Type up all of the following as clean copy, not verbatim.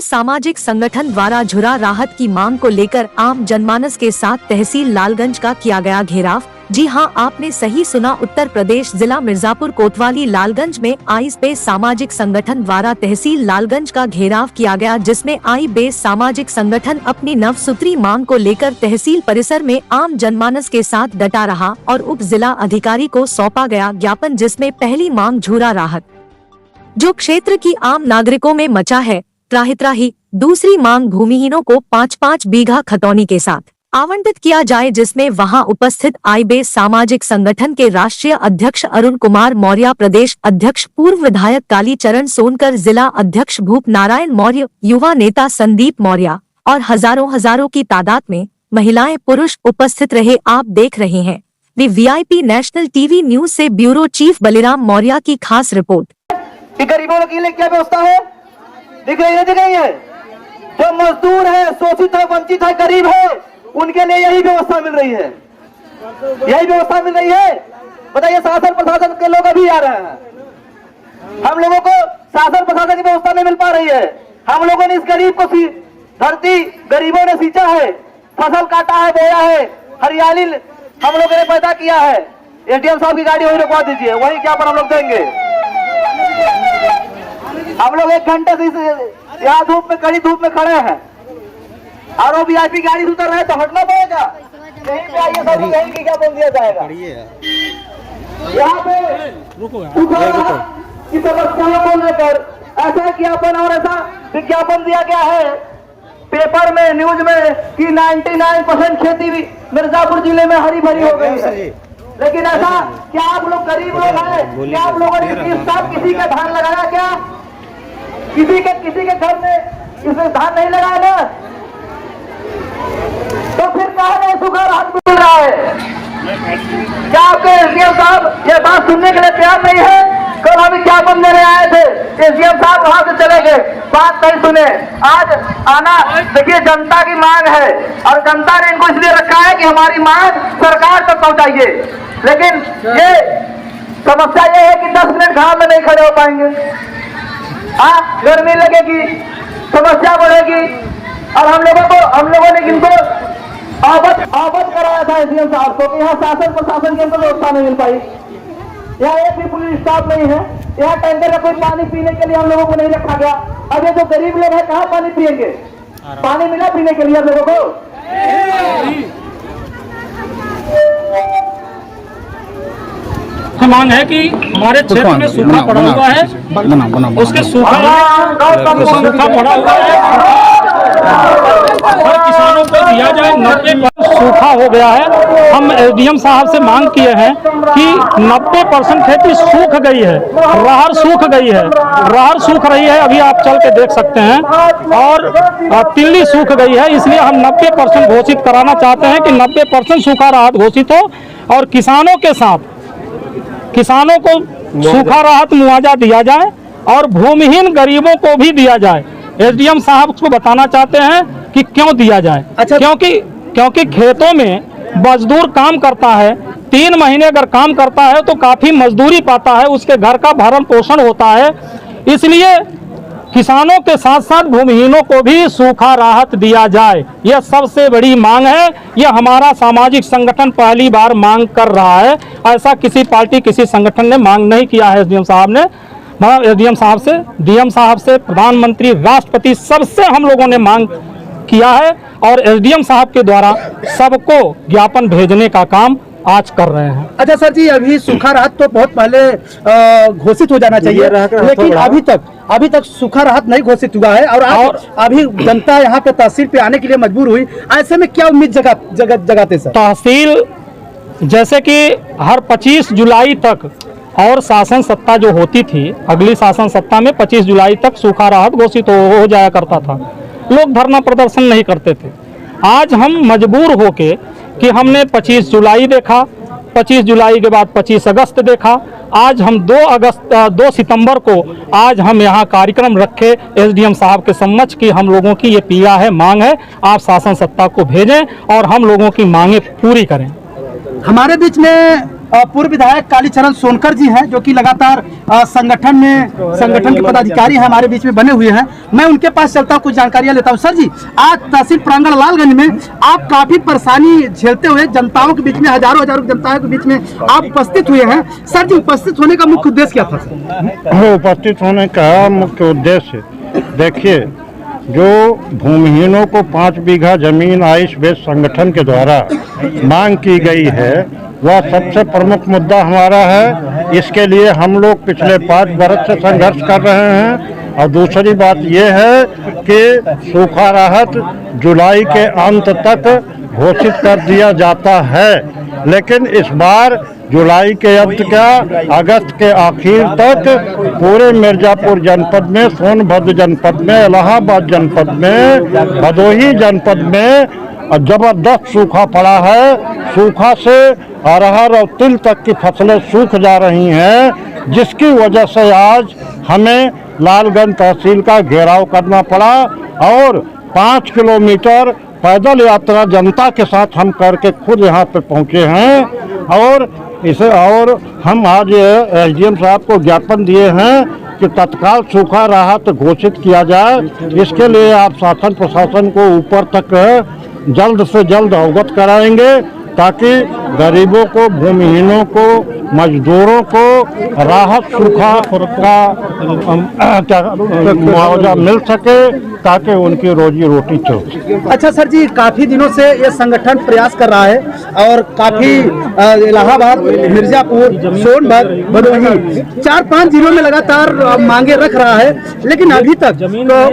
Base सामाजिक संगठन द्वारा झुरा राहत की मांग को लेकर आम जनमानस के साथ तहसील लालगंज का किया गया घेराव। जी हां, आपने सही सुना। उत्तर प्रदेश जिला मिर्जापुर कोतवाली लालगंज में आई बेस सामाजिक संगठन द्वारा तहसील लालगंज का घेराव किया गया, जिसमें आई बेस सामाजिक संगठन अपनी नवसूत्री मांग को लेकर तहसील परिसर में आम जनमानस के साथ डटा रहा और उप जिला अधिकारी को सौंपा गया ज्ञापन, जिसमें पहली मांग झूरा राहत जो क्षेत्र की आम नागरिकों में मचा है त्राही। दूसरी मांग भूमिहीनों को 5-5 बीघा खतौनी के साथ आवंटित किया जाए, जिसमें वहां उपस्थित आई बेस सामाजिक संगठन के राष्ट्रीय अध्यक्ष अरुण कुमार मौर्य, प्रदेश अध्यक्ष पूर्व विधायक काली चरण सोनकर, जिला अध्यक्ष भूप नारायण मौर्य, युवा नेता संदीप मौर्य और हजारों की तादाद में महिलाएं पुरुष उपस्थित रहे। आप देख रहे हैं VIP नेशनल टीवी न्यूज से ब्यूरो चीफ बलिराम मौर्य की खास रिपोर्ट। गरीबों के लिए क्या व्यवस्था है दिख रही है। जो मजदूर है, शोषित है, वंचित है, गरीब है, उनके लिए यही व्यवस्था मिल रही है, बताइए। शासन प्रशासन के लोग अभी आ रहे हैं, हम लोगों को शासन प्रशासन की व्यवस्था नहीं मिल पा रही है। हम लोगों ने इस गरीब को धरती गरीबों ने सींचा है, फसल काटा है, बोया है, हरियाली हम लोगों ने पैदा किया है। एसडीएम साहब की गाड़ी वही रुकवा दीजिए, वही क्या पर हम लोग देंगे। हम लोग 1 घंटे से यहाँ धूप में, कड़ी धूप में खड़े हैं और वो VIP गाड़ी से उतर रहे हैं तो हटना पड़ेगा। यहीं पे आइए, सब लोग यहीं क्या बोल दिया जाएगा। यहाँ पे की समस्याओं को लेकर ऐसा ज्ञापन और ऐसा विज्ञापन दिया गया है पेपर में, न्यूज में कि 99% खेती भी मिर्जापुर जिले में हरी भरी हो गई है। लेकिन ऐसा क्या आप लोग गरीब लोग हैं, क्या आप लोगों ने किसी का धान लगाया? क्या किसी के घर में इसमें धान नहीं लगाया ना? तो फिर कहा नहीं सूखा राहत मिल रहा है? क्या आपके एसडीएम साहब ये बात सुनने के लिए तैयार नहीं है? कल हम विज्ञापन देने आए थे, एसडीएम साहब वहां से चले गए, बात नहीं सुने। आज आना, देखिए जनता की मांग है और जनता ने इनको इसलिए रखा है कि हमारी मांग सरकार तक पहुंचाइए। लेकिन ये समस्या ये है कि 10 मिनट घाम में नहीं खड़े हो पाएंगे। हाँ, गर्मी लगेगी, समस्या बढ़ेगी और हम लोगों ने इनको अवगत कराया था एसडीएम साहब को कि यहाँ शासन प्रशासन की व्यवस्था नहीं मिल पाई। यहाँ एक भी पुलिस स्टाफ नहीं है, यहाँ टैंकर का कोई पानी पीने के लिए हम लोगों को नहीं रखा गया। अब ये जो गरीब लोग हैं कहाँ पानी पिएंगे? पानी मिला पीने के लिए हम लोगों को? मांग है कि हमारे क्षेत्र में सूखा पड़ा हुआ है, उसके सूखा पड़ा हुआ है हर किसानों को दिया जाए। 90% सूखा हो गया है। हम एसडीएम साहब से मांग किए हैं कि 90% खेती सूख गई है, राहर सूख गई है, राहर सूख रही है, अभी आप चल के देख सकते हैं, और तिल्ली सूख गई है। इसलिए हम 90% घोषित कराना चाहते हैं कि 90% सूखा राहत घोषित हो और किसानों के साथ किसानों को सूखा राहत मुआवजा दिया जाए और भूमिहीन गरीबों को भी दिया जाए। एसडीएम साहब को बताना चाहते हैं कि क्यों दिया जाए। अच्छा, क्योंकि खेतों में मजदूर काम करता है, 3 महीने अगर काम करता है तो काफ़ी मजदूरी पाता है, उसके घर का भरण पोषण होता है। इसलिए किसानों के साथ साथ भूमिहीनों को भी सूखा राहत दिया जाए, यह सबसे बड़ी मांग है। यह हमारा सामाजिक संगठन पहली बार मांग कर रहा है। ऐसा किसी पार्टी, किसी संगठन ने मांग नहीं किया है। एसडीएम साहब ने, एसडीएम साहब से, डीएम साहब से, प्रधानमंत्री, राष्ट्रपति, सबसे हम लोगों ने मांग किया है और एसडीएम साहब के द्वारा सबको ज्ञापन भेजने का काम आज कर रहे हैं। अच्छा सर जी, अभी सूखा राहत तो बहुत पहले घोषित हो जाना चाहिए, लेकिन अभी तक सूखा राहत नहीं घोषित हुआ है और अभी जनता यहाँ पे तहसील पे आने के लिए मजबूर हुई। ऐसे में क्या उम्मीद जगाते सर? तहसील जैसे कि हर 25 जुलाई तक और शासन सत्ता जो होती थी, अगली शासन सत्ता में 25 जुलाई तक सूखा राहत घोषित हो जाया करता था। लोग धरना प्रदर्शन नहीं करते थे। आज हम मजबूर होके कि हमने 25 जुलाई देखा, 25 जुलाई के बाद 25 अगस्त देखा, आज हम 2 सितंबर को आज हम यहाँ कार्यक्रम रखे एसडीएम साहब के समक्ष कि हम लोगों की ये पीड़ा है, मांग है, आप शासन सत्ता को भेजें और हम लोगों की मांगे पूरी करें। हमारे बीच में पूर्व विधायक कालीचरण सोनकर जी हैं, जो कि लगातार संगठन के पदाधिकारी हैं, हमारे बीच में बने हुए हैं। मैं उनके पास चलता हूँ, कुछ जानकारियां लेता हूँ। सर जी, आज तहसील प्रांगण लालगंज में आप काफी परेशानी झेलते हुए जनताओं के बीच में, हजारों जनताओं के बीच में आप उपस्थित हुए हैं। सर जी, उपस्थित होने का मुख्य उद्देश्य क्या था? उपस्थित होने का मुख्य उद्देश्य, देखिए, जो भूमिहीनों को 5 बीघा जमीन आयुष बेस संगठन के द्वारा मांग की गई है, वह सबसे प्रमुख मुद्दा हमारा है। इसके लिए हम लोग पिछले 5 वर्ष से संघर्ष कर रहे हैं। और दूसरी बात यह है कि सूखा राहत जुलाई के अंत तक घोषित कर दिया जाता है, लेकिन इस बार जुलाई के अंत क्या, अगस्त के आखिर तक पूरे मिर्जापुर जनपद में, सोनभद्र जनपद में, इलाहाबाद जनपद में, भदोही जनपद में जबरदस्त सूखा पड़ा है। सूखा से अरहर और तिल तक की फसलें सूख जा रही हैं, जिसकी वजह से आज हमें लालगंज तहसील का घेराव करना पड़ा और 5 किलोमीटर पैदल यात्रा जनता के साथ हम करके खुद यहाँ पे पहुँचे हैं। और हम आज एसडीएम साहब को ज्ञापन दिए हैं कि तत्काल सूखा राहत घोषित किया जाए। इसके लिए आप शासन प्रशासन को ऊपर तक जल्द से जल्द अवगत कराएंगे, ताकि गरीबों को, भूमिहीनों को, मजदूरों को राहत सूखा का मुआवजा मिल सके, ताकि उनकी रोजी रोटी चले। अच्छा सर जी, काफी दिनों से ये संगठन प्रयास कर रहा है और काफी इलाहाबाद, मिर्जापुर, सोनभद्र, भदोही 4-5 जिलों में लगातार मांगे रख रहा है, लेकिन अभी तक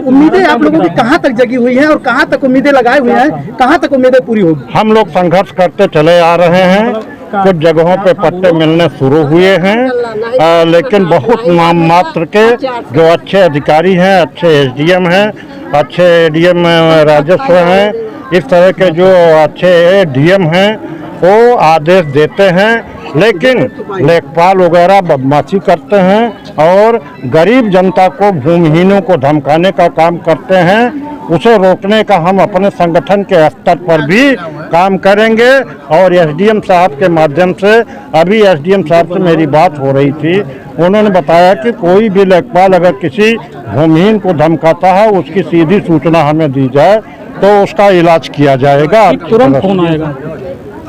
उम्मीदें आप लोगों की कहां तक जगी हुई हैं और कहां तक उम्मीदें लगाए हुए हैं, कहां तक उम्मीदें पूरी होगी? हम लोग संघर्ष करते चले आ रहे हैं। कुछ जगहों पे पट्टे मिलने शुरू हुए हैं, लेकिन बहुत नाम मात्र के जो अच्छे अधिकारी हैं, अच्छे एसडीएम हैं, अच्छे एडीएम राजस्व हैं, इस तरह के जो अच्छे डीएम हैं, वो आदेश देते हैं, लेकिन लेखपाल वगैरह बदमाशी करते हैं और गरीब जनता को, भूमिहीनों को धमकाने का काम करते हैं। उसे रोकने का हम अपने संगठन के स्तर पर भी काम करेंगे। और एसडीएम साहब के माध्यम से, अभी एसडीएम साहब से मेरी बात हो रही थी, उन्होंने बताया कि कोई भी लेखपाल अगर किसी भूमिहीन को धमकाता है, उसकी सीधी सूचना हमें दी जाए तो उसका इलाज किया जाएगा, तुरंत फोन आएगा।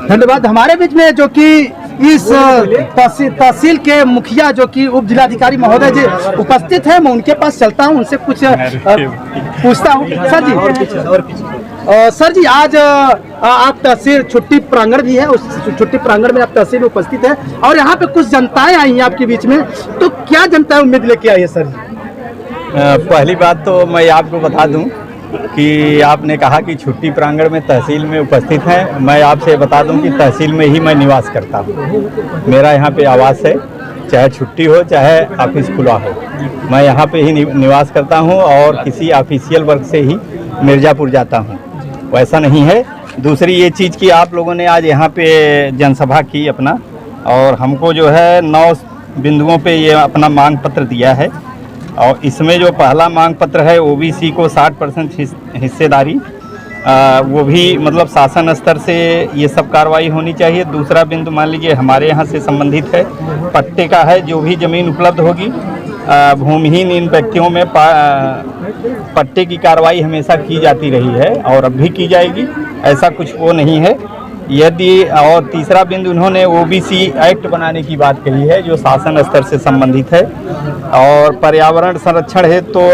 धन्यवाद। हमारे बीच में जो कि इस तहसील के मुखिया, जो कि उप जिलाधिकारी महोदय जी उपस्थित हैं, मैं उनके पास चलता हूं, उनसे कुछ पूछता हूं। सर जी, आज आप तहसील छुट्टी प्रांगण भी है, उस छुट्टी प्रांगण में आप तहसील में उपस्थित है और यहाँ पे कुछ जनताएं आई हैं आपके बीच में, तो क्या जनताएं उम्मीद लेके आई है सर जी? पहली बात तो मैं आपको बता दूं कि आपने कहा कि छुट्टी प्रांगण में तहसील में उपस्थित हैं। मैं आपसे बता दूं कि तहसील में ही मैं निवास करता हूं। मेरा यहाँ पे आवास है, चाहे छुट्टी हो चाहे ऑफिस खुला हो, मैं यहाँ पे ही निवास करता हूं और किसी ऑफिशियल वर्क से ही मिर्ज़ापुर जाता हूं, वैसा नहीं है। दूसरी ये चीज़ कि आप लोगों ने आज यहाँ पे जनसभा की अपना, और हमको जो है 9 बिंदुओं पे ये अपना मांग पत्र दिया है, और इसमें जो पहला मांग पत्र है ओबीसी को 60% हिस्सेदारी, वो भी मतलब शासन स्तर से ये सब कार्रवाई होनी चाहिए। दूसरा बिंदु मान लीजिए हमारे यहाँ से संबंधित है, पट्टे का है, जो भी ज़मीन उपलब्ध होगी भूमिहीन इन व्यक्तियों में पट्टे की कार्रवाई हमेशा की जाती रही है और अब भी की जाएगी, ऐसा कुछ वो नहीं है यदि। और तीसरा बिंदु उन्होंने ओबीसी एक्ट बनाने की बात कही है, जो शासन स्तर से संबंधित है, और पर्यावरण संरक्षण है तो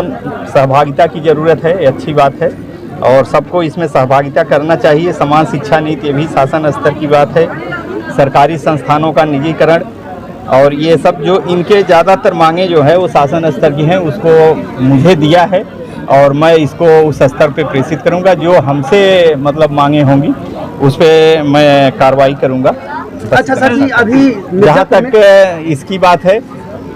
सहभागिता की ज़रूरत है, ये अच्छी बात है और सबको इसमें सहभागिता करना चाहिए। समान शिक्षा नीति, ये भी शासन स्तर की बात है। सरकारी संस्थानों का निजीकरण और ये सब जो इनके ज़्यादातर मांगे जो है वो शासन स्तर की हैं, उसको मुझे दिया है और मैं इसको उस स्तर पे प्रेषित करूंगा। जो हमसे मतलब मांगे होंगी उस पर मैं कार्रवाई करूंगा। अच्छा सर जी, अभी जहाँ तक इसकी बात है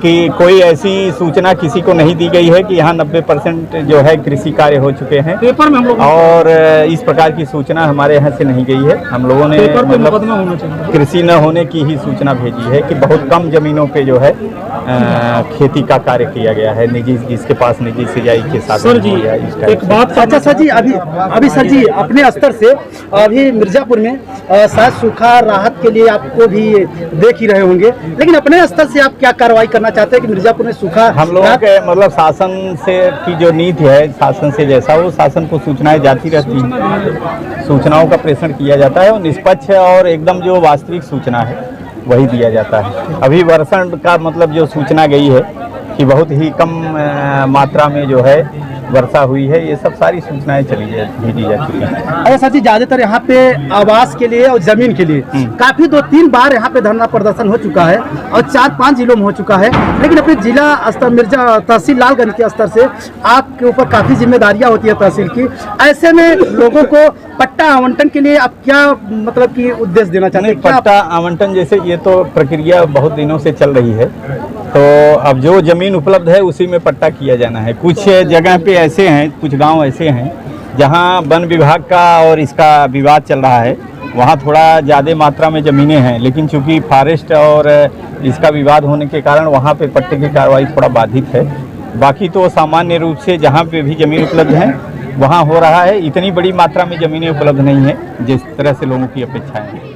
कि कोई ऐसी सूचना किसी को नहीं दी गई है कि यहाँ 90% जो है कृषि कार्य हो चुके हैं पेपर में हम लोग और इस प्रकार की सूचना हमारे यहाँ से नहीं गई है। हम लोगों ने पेपर पे मतलब मुकदमा होना चाहिए। कृषि न होने की ही सूचना भेजी है कि बहुत कम जमीनों पे जो है खेती का कार्य किया गया है, निजी जिसके पास निजी सिंचाई के साथ सर जी एक बात अच्छा सर जी, अभी सर जी अपने स्तर से अभी मिर्जापुर में शायद सूखा राहत के लिए आपको भी देख ही रहे होंगे, लेकिन अपने स्तर से आप क्या कार्रवाई करना चाहते हैं कि मिर्जापुर में सूखा हम लोगों के मतलब शासन से की जो नीति है, शासन से जैसा वो शासन को सूचनाएं जाती रहती हैं, सूचनाओं का प्रेषण किया जाता है और निष्पक्ष और एकदम जो वास्तविक सूचना है वही दिया जाता है। अभी वर्षण का मतलब जो सूचना गई है कि बहुत ही कम मात्रा में जो है वर्षा हुई है, ये सब सारी सूचनाएं भेजी जा चुकी हैं। अच्छा सर जी, ज्यादातर यहाँ पे आवास के लिए और जमीन के लिए काफी 2-3 बार यहाँ पे धरना प्रदर्शन हो चुका है और 4-5 जिलों में हो चुका है, लेकिन अपने जिला स्तर तहसील लालगंज के स्तर से आपके ऊपर काफी जिम्मेदारियां होती है तहसील की। ऐसे में लोगों को पट्टा आवंटन के लिए आप क्या मतलब कि उद्देश्य देना चाहते हैं? पट्टा आवंटन जैसे ये तो प्रक्रिया बहुत दिनों से चल रही है, तो अब जो जमीन उपलब्ध है उसी में पट्टा किया जाना है। कुछ जगह पे ऐसे हैं, कुछ गांव ऐसे हैं जहां वन विभाग का और इसका विवाद चल रहा है, वहां थोड़ा ज़्यादा मात्रा में ज़मीनें हैं, लेकिन चूंकि फॉरेस्ट और इसका विवाद होने के कारण वहां पे पट्टे की कार्रवाई थोड़ा बाधित है। बाकी तो सामान्य रूप से जहां पे भी ज़मीन उपलब्ध है वहाँ हो रहा है। इतनी बड़ी मात्रा में ज़मीनें उपलब्ध नहीं है जिस तरह से लोगों की अपेक्षाएं हैं।